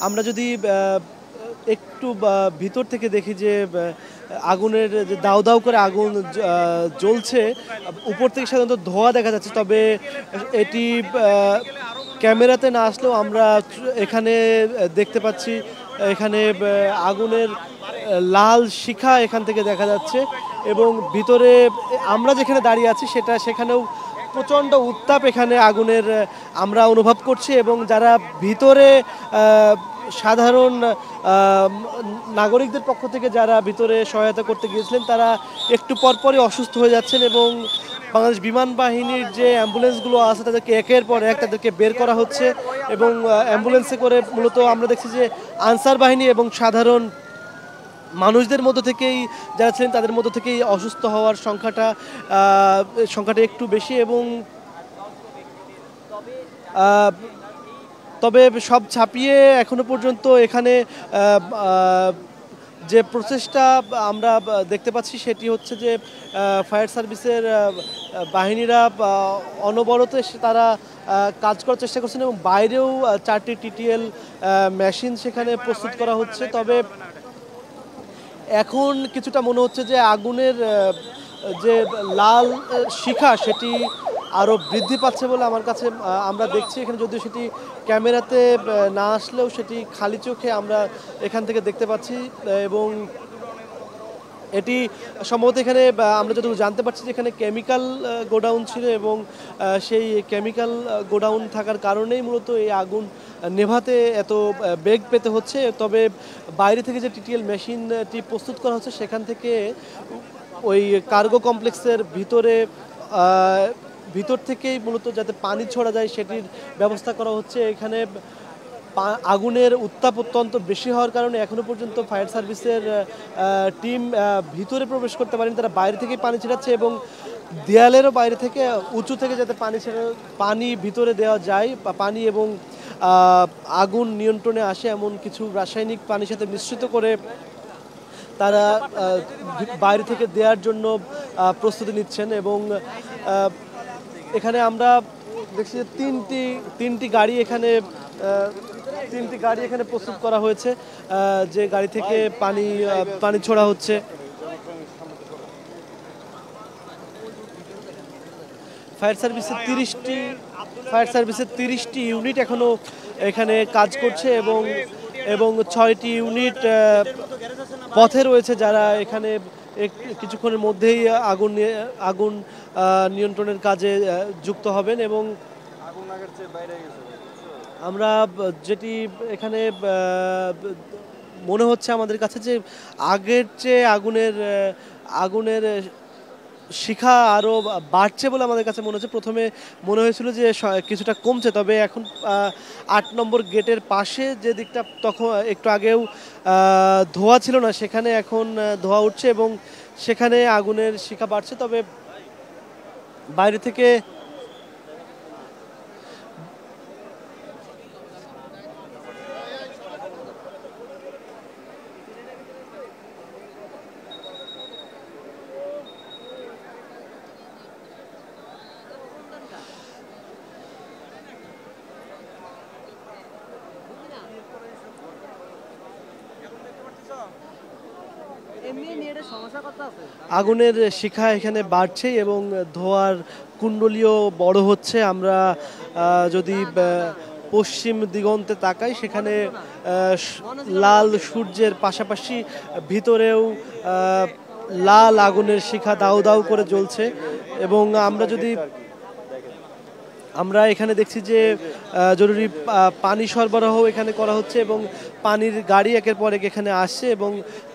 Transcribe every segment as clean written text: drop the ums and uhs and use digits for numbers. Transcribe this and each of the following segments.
আমরা যদি একটু ভিতর থেকে দেখি যে আগুনের যে দাউ দাউ করে আগুন জ্বলছে, উপর থেকে সাধারণত ধোঁয়া দেখা যাচ্ছে, তবে এটি ক্যামেরাতে না আসলেও আমরা এখানে দেখতে পাচ্ছি এখানে আগুনের লাল শিখা এখান থেকে দেখা যাচ্ছে এবং ভিতরে আমরা যেখানে দাঁড়িয়ে আছি সেখানেও প্রচণ্ড উত্তাপ এখানে আগুনের আমরা অনুভব করছি এবং যারা ভিতরে সাধারণ নাগরিকদের পক্ষ থেকে যারা ভিতরে সহায়তা করতে গিয়েছিলেন তারা একটু পরপরই অসুস্থ হয়ে যাচ্ছেন এবং বাংলাদেশ বিমান বাহিনীর যে অ্যাম্বুলেন্সগুলো আছে তাদেরকে একের পর এক তাদেরকে বের করা হচ্ছে এবং অ্যাম্বুলেন্সে করে মূলত আমরা দেখছি যে আনসার বাহিনী এবং সাধারণ মানুষদের মধ্য থেকেই যারা ছিলেন তাদের মধ্য থেকেই অসুস্থ হওয়ার সংখ্যাটা একটু বেশি এবং তবে সব ছাপিয়ে এখনো পর্যন্ত এখানে যে প্রচেষ্টা আমরা দেখতে পাচ্ছি সেটি হচ্ছে যে ফায়ার সার্ভিসের বাহিনীরা অনবরত তারা কাজ করার চেষ্টা করছেন এবং বাইরেও 4টি টিটিএল মেশিন সেখানে প্রস্তুত করা হচ্ছে। তবে এখন কিছুটা মনে হচ্ছে যে আগুনের যে লাল শিখা সেটি আরও বৃদ্ধি পাচ্ছে বলে আমার কাছে আমরা দেখছি এখানে, যদিও সেটি ক্যামেরাতে না আসলেও সেটি খালি চোখে আমরা এখান থেকে দেখতে পাচ্ছি এবং এটি সম্ভবত এখানে আমরা যতটুকু জানতে পারছি যে এখানে কেমিক্যাল গোডাউন ছিল এবং সেই কেমিক্যাল গোডাউন থাকার কারণেই মূলত এই আগুন নেভাতে এত বেগ পেতে হচ্ছে। তবে বাইরে থেকে যে টিটিএল মেশিনটি প্রস্তুত করা হচ্ছে সেখান থেকে ওই কার্গো কমপ্লেক্সের ভিতর থেকেই মূলত যাতে পানি ছড়া যায় সেটির ব্যবস্থা করা হচ্ছে। এখানে আগুনের উত্তাপ অত্যন্ত বেশি হওয়ার কারণে এখনো পর্যন্ত ফায়ার সার্ভিসের টিম ভিতরে প্রবেশ করতে পারেনি, তারা বাইরে থেকেই পানি ছিটাচ্ছে এবং দেয়ালেরও বাইরে থেকে উঁচু থেকে যাতে পানি ভিতরে দেওয়া যায়, পানি এবং আগুন নিয়ন্ত্রণে আসে এমন কিছু রাসায়নিক পানির সাথে মিশ্রিত করে তারা বাইরে থেকে দেওয়ার জন্য প্রস্তুতি নিচ্ছেন এবং এখানে আমরা দেখছি যে তিনটি গাড়ি এখানে প্রস্তুত করা হয়েছে, যে গাড়ি থেকে পানি ছোড়া হচ্ছে। ফায়ার সার্ভিসের 30টি ইউনিট এখনো এখানে কাজ করছে এবং 6টি ইউনিট পথে রয়েছে, যারা এখানে কিছুক্ষণের মধ্যেই আগুন নিয়ন্ত্রণের কাজে যুক্ত হবেন এবং আমরা যেটি এখানে মনে হচ্ছে আমাদের কাছে যে আগের চেয়ে আগুনের শিখা আরও বাড়ছে বলে আমাদের কাছে মনে হচ্ছে। প্রথমে মনে হয়েছিল যে কিছুটা কমছে, তবে এখন 8 নম্বর গেটের পাশে যে দিকটা তখন একটু আগেও ধোঁয়া ছিল না সেখানে এখন ধোঁয়া উঠছে এবং সেখানে আগুনের শিখা বাড়ছে। তবে বাইরে থেকে আগুনের শিখা এখানে বাড়ছে এবং ধোঁয়ার কুণ্ডলীও বড় হচ্ছে। আমরা যদি পশ্চিম দিগন্তে তাকাই সেখানে লাল সূর্যের পাশাপাশি ভিতরেও লাল আগুনের শিখা দাউ দাউ করে জ্বলছে এবং আমরা এখানে দেখছি যে জরুরি পানি সরবরাহ এখানে করা হচ্ছে এবং পানির গাড়ি একের পর এক এখানে আসছে এবং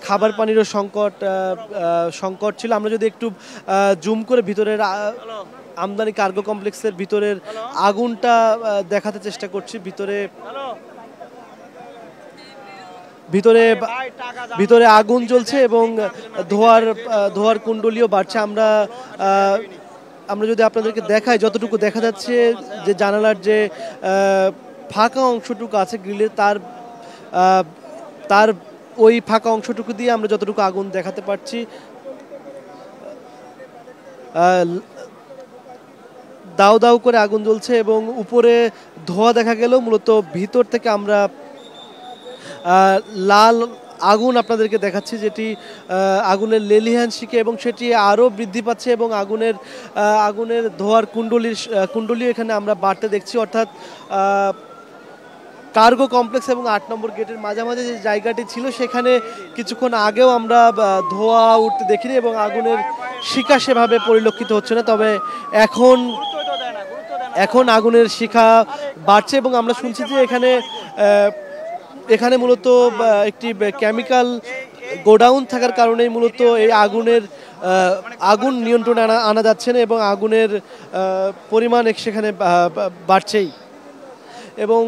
খাবার পানিরও সংকট ছিল। আমরা যদি একটু জুম করে ভিতরের আমদানি কার্গো কমপ্লেক্সের ভিতরের আগুনটা দেখাতে চেষ্টা করছি। ভিতরে আগুন জ্বলছে এবং ধোঁয়ার কুণ্ডলীও বাড়ছে। আমরা যদি আপনাদেরকে দেখাই, যতটুকু দেখা যাচ্ছে যে জানালার যে ফাঁকা অংশটুকু আছে গ্রিলের তার ওই ফাঁকা অংশটুকু দিয়ে আমরা যতটুকু আগুন দেখাতে পারছি, দাউ দাউ করে আগুন জ্বলছে এবং উপরে ধোঁয়া দেখা গেলেও মূলত ভিতর থেকে আমরা লাল আগুন আপনাদেরকে দেখাচ্ছি, যেটি আগুনের লেলিহান শিখে এবং সেটি আরও বৃদ্ধি পাচ্ছে এবং আগুনের ধোয়ার কুণ্ডলী এখানে আমরা বাড়তে দেখছি। অর্থাৎ কার্গো কমপ্লেক্স এবং ৮ নম্বর গেটের মাঝামাঝি যে জায়গাটি ছিল সেখানে কিছুক্ষণ আগেও আমরা ধোঁয়া উঠতে দেখিনি এবং আগুনের শিখা সেভাবে পরিলক্ষিত হচ্ছে না। তবে এখন এখন আগুনের শিখা বাড়ছে এবং আমরা শুনছি যে এখানে মূলত একটি কেমিক্যাল গোডাউন থাকার কারণেই মূলত এই আগুন নিয়ন্ত্রণে আনা যাচ্ছে না এবং আগুনের পরিমাণ সেখানে বাড়ছেই। এবং